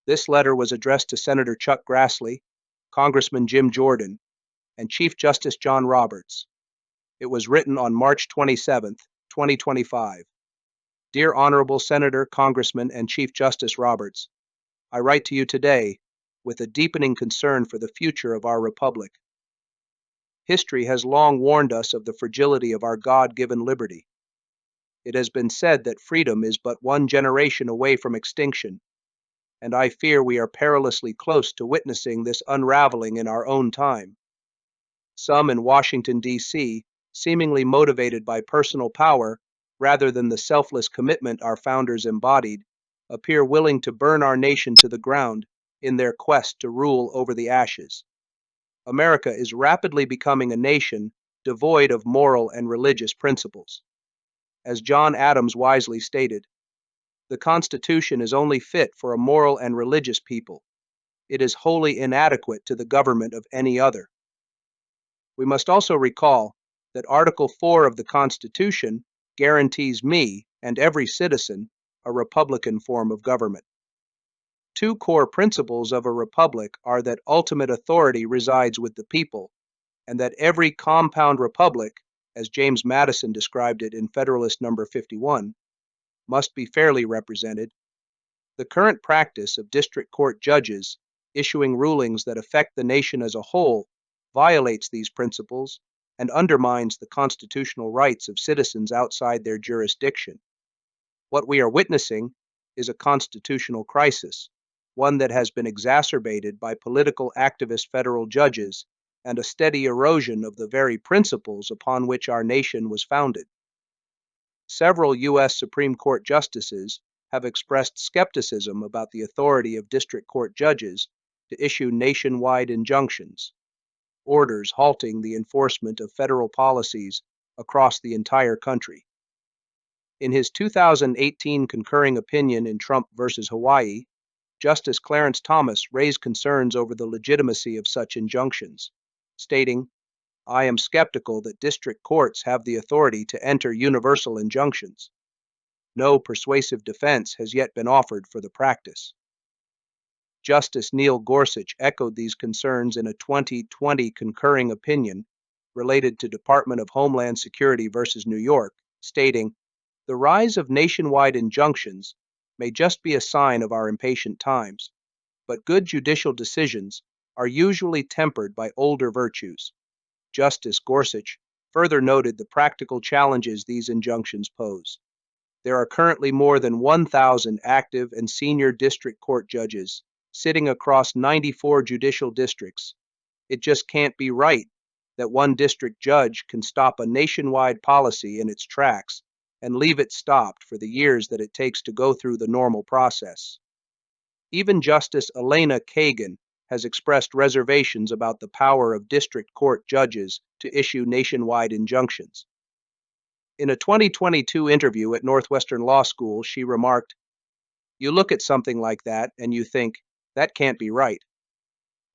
This letter was addressed to Senator Chuck Grassley, Congressman Jim Jordan, and Chief Justice John Roberts. It was written on March 27, 2025. Dear Honorable Senator, Congressman, and Chief Justice Roberts, I write to you today with a deepening concern for the future of our republic. History has long warned us of the fragility of our God-given liberty. It has been said that freedom is but one generation away from extinction, and I fear we are perilously close to witnessing this unraveling in our own time. Some in Washington, D.C., seemingly motivated by personal power rather than the selfless commitment our founders embodied, appear willing to burn our nation to the ground in their quest to rule over the ashes. America is rapidly becoming a nation devoid of moral and religious principles. As John Adams wisely stated, the Constitution is only fit for a moral and religious people. It is wholly inadequate to the government of any other. We must also recall that Article 4 of the Constitution guarantees me and every citizen a republican form of government. Two core principles of a republic are that ultimate authority resides with the people, and that every compound republic, as James Madison described it in Federalist No. 51, must be fairly represented. The current practice of district court judges issuing rulings that affect the nation as a whole violates these principles and undermines the constitutional rights of citizens outside their jurisdiction. What we are witnessing is a constitutional crisis, one that has been exacerbated by political activist federal judges and a steady erosion of the very principles upon which our nation was founded. Several U.S. Supreme Court justices have expressed skepticism about the authority of district court judges to issue nationwide injunctions, orders halting the enforcement of federal policies across the entire country. In his 2018 concurring opinion in Trump versus Hawaii, Justice Clarence Thomas raised concerns over the legitimacy of such injunctions, stating, "I am skeptical that district courts have the authority to enter universal injunctions. No persuasive defense has yet been offered for the practice." Justice Neil Gorsuch echoed these concerns in a 2020 concurring opinion related to Department of Homeland Security versus New York, stating, "The rise of nationwide injunctions may just be a sign of our impatient times, but good judicial decisions are usually tempered by older virtues." Justice Gorsuch further noted the practical challenges these injunctions pose. There are currently more than 1,000 active and senior district court judges sitting across 94 judicial districts. It just can't be right that one district judge can stop a nationwide policy in its tracks and leave it stopped for the years that it takes to go through the normal process. Even Justice Elena Kagan has expressed reservations about the power of district court judges to issue nationwide injunctions. In a 2022 interview at Northwestern Law School, she remarked, "You look at something like that and you think, that can't be right.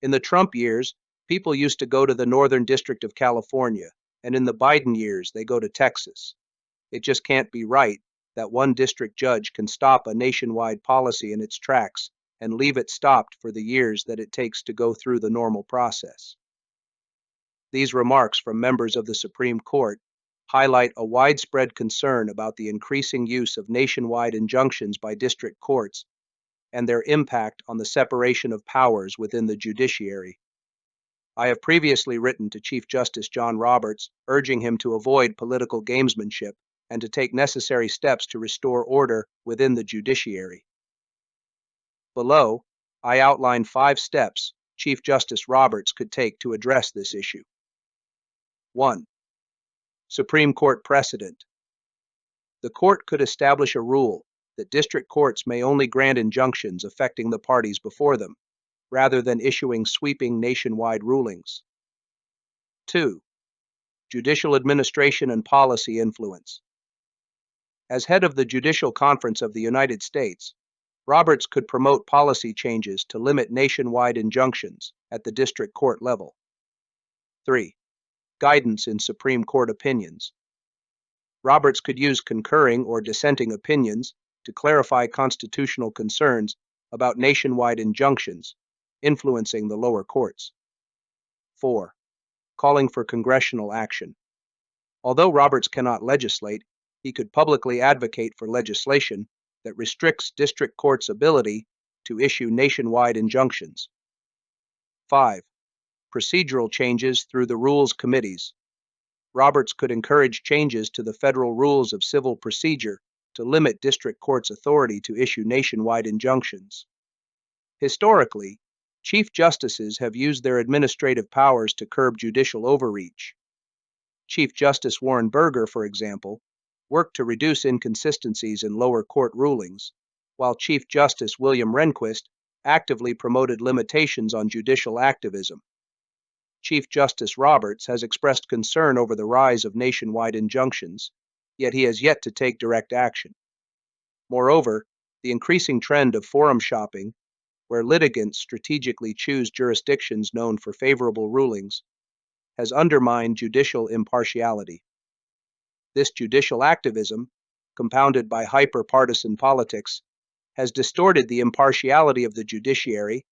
In the Trump years, people used to go to the Northern District of California, and in the Biden years, they go to Texas. It just can't be right that one district judge can stop a nationwide policy in its tracks and leave it stopped for the years that it takes to go through the normal process." These remarks from members of the Supreme Court highlight a widespread concern about the increasing use of nationwide injunctions by district courts and their impact on the separation of powers within the judiciary. I have previously written to Chief Justice John Roberts, urging him to avoid political gamesmanship and to take necessary steps to restore order within the judiciary. Below, I outline 5 steps Chief Justice Roberts could take to address this issue. 1. Supreme Court precedent. The court could establish a rule that district courts may only grant injunctions affecting the parties before them, rather than issuing sweeping nationwide rulings. 2. Judicial administration and policy influence. As head of the Judicial Conference of the United States, Roberts could promote policy changes to limit nationwide injunctions at the district court level. 3. Guidance in Supreme Court opinions. Roberts could use concurring or dissenting opinions to clarify constitutional concerns about nationwide injunctions, influencing the lower courts. 4. Calling for congressional action. Although Roberts cannot legislate, he could publicly advocate for legislation that restricts district courts' ability to issue nationwide injunctions. 5. Procedural changes through the rules committees. Roberts could encourage changes to the federal rules of civil procedure to limit district courts' authority to issue nationwide injunctions. Historically, Chief Justices have used their administrative powers to curb judicial overreach. Chief Justice Warren Burger, for example, worked to reduce inconsistencies in lower court rulings, while Chief Justice William Rehnquist actively promoted limitations on judicial activism. Chief Justice Roberts has expressed concern over the rise of nationwide injunctions, yet he has yet to take direct action. Moreover, the increasing trend of forum shopping, where litigants strategically choose jurisdictions known for favorable rulings, has undermined judicial impartiality. This judicial activism, compounded by hyper-partisan politics, has distorted the impartiality of the judiciary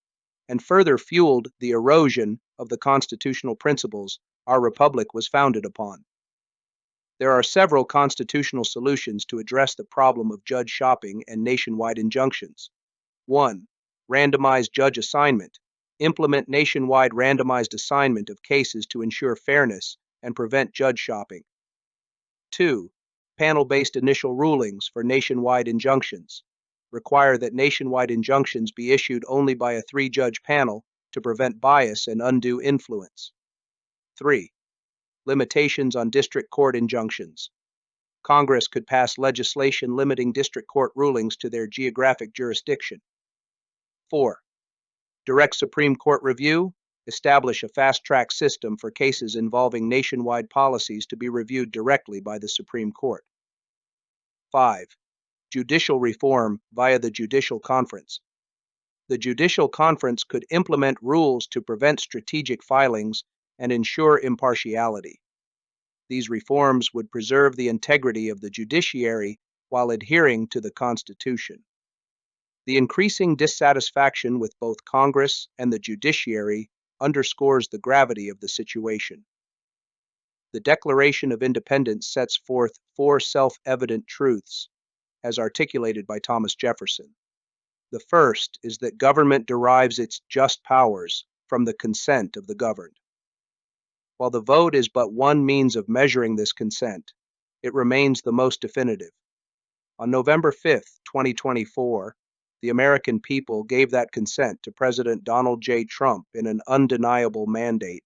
and further fueled the erosion of the constitutional principles our republic was founded upon. There are several constitutional solutions to address the problem of judge shopping and nationwide injunctions. 1. Randomized judge assignment. Implement nationwide randomized assignment of cases to ensure fairness and prevent judge shopping. 2. Panel-based initial rulings for nationwide injunctions. Require that nationwide injunctions be issued only by a 3-judge panel to prevent bias and undue influence. 3. Limitations on district court injunctions. Congress could pass legislation limiting district court rulings to their geographic jurisdiction. 4. Direct Supreme Court review. Establish a fast-track system for cases involving nationwide policies to be reviewed directly by the Supreme Court. 5. Judicial reform via the Judicial Conference. The Judicial Conference could implement rules to prevent strategic filings and ensure impartiality. These reforms would preserve the integrity of the judiciary while adhering to the Constitution. The increasing dissatisfaction with both Congress and the judiciary underscores the gravity of the situation. The Declaration of Independence sets forth 4 self-evident truths, as articulated by Thomas Jefferson. The first is that government derives its just powers from the consent of the governed. While the vote is but one means of measuring this consent, it remains the most definitive. On November 5, 2024, the American people gave that consent to President Donald J. Trump in an undeniable mandate.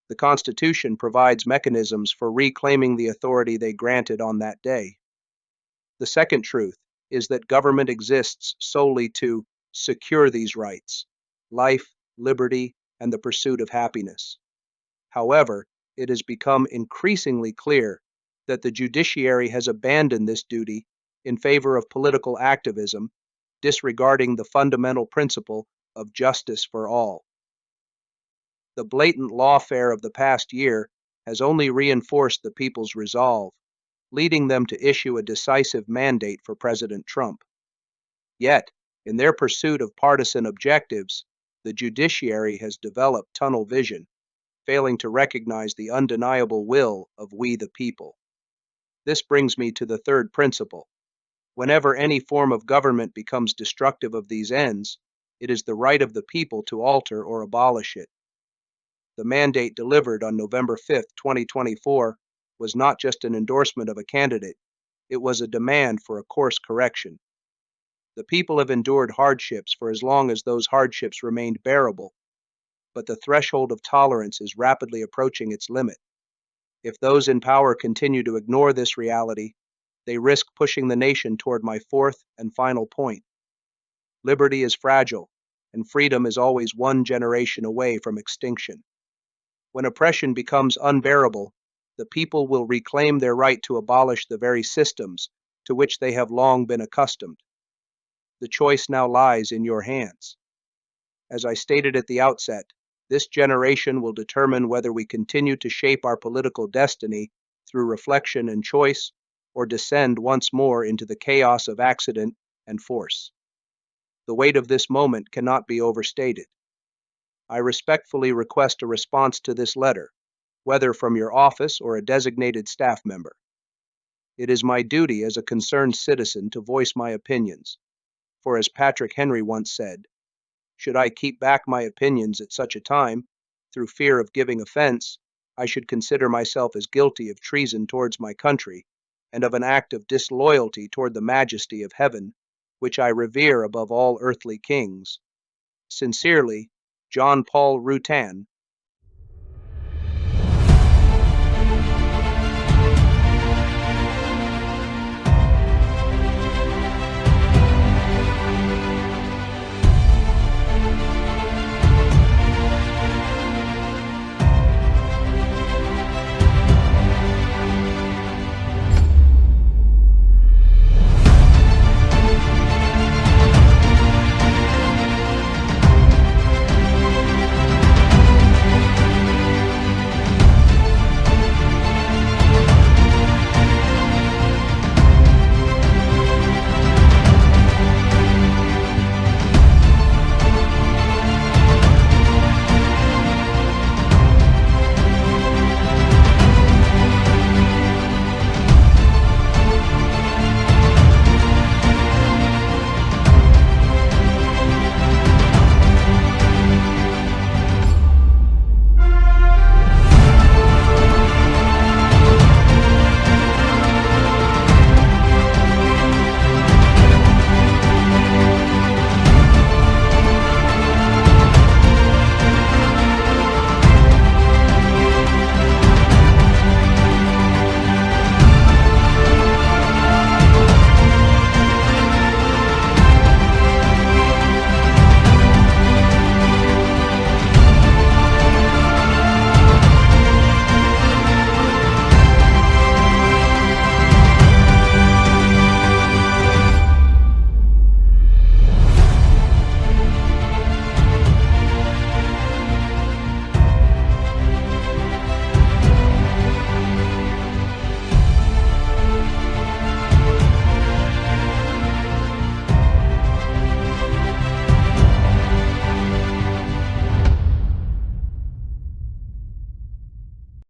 The Constitution provides mechanisms for reclaiming the authority they granted on that day. The second truth is that government exists solely to secure these rights: life, liberty, and the pursuit of happiness. However, it has become increasingly clear that the judiciary has abandoned this duty in favor of political activism, disregarding the fundamental principle of justice for all. The blatant lawfare of the past year has only reinforced the people's resolve, leading them to issue a decisive mandate for President Trump. Yet, in their pursuit of partisan objectives, the judiciary has developed tunnel vision, failing to recognize the undeniable will of we the people. This brings me to the third principle. Whenever any form of government becomes destructive of these ends, it is the right of the people to alter or abolish it. The mandate delivered on November 5, 2024, was not just an endorsement of a candidate, it was a demand for a course correction. The people have endured hardships for as long as those hardships remained bearable, but the threshold of tolerance is rapidly approaching its limit. If those in power continue to ignore this reality, they risk pushing the nation toward my fourth and final point. Liberty is fragile, and freedom is always one generation away from extinction. When oppression becomes unbearable, the people will reclaim their right to abolish the very systems to which they have long been accustomed. The choice now lies in your hands. As I stated at the outset, this generation will determine whether we continue to shape our political destiny through reflection and choice, or descend once more into the chaos of accident and force. The weight of this moment cannot be overstated. I respectfully request a response to this letter, whether from your office or a designated staff member. It is my duty as a concerned citizen to voice my opinions, for as Patrick Henry once said, should I keep back my opinions at such a time, through fear of giving offense, I should consider myself as guilty of treason towards my country, and of an act of disloyalty toward the majesty of heaven, which I revere above all earthly kings. Sincerely, John Paul Rutan,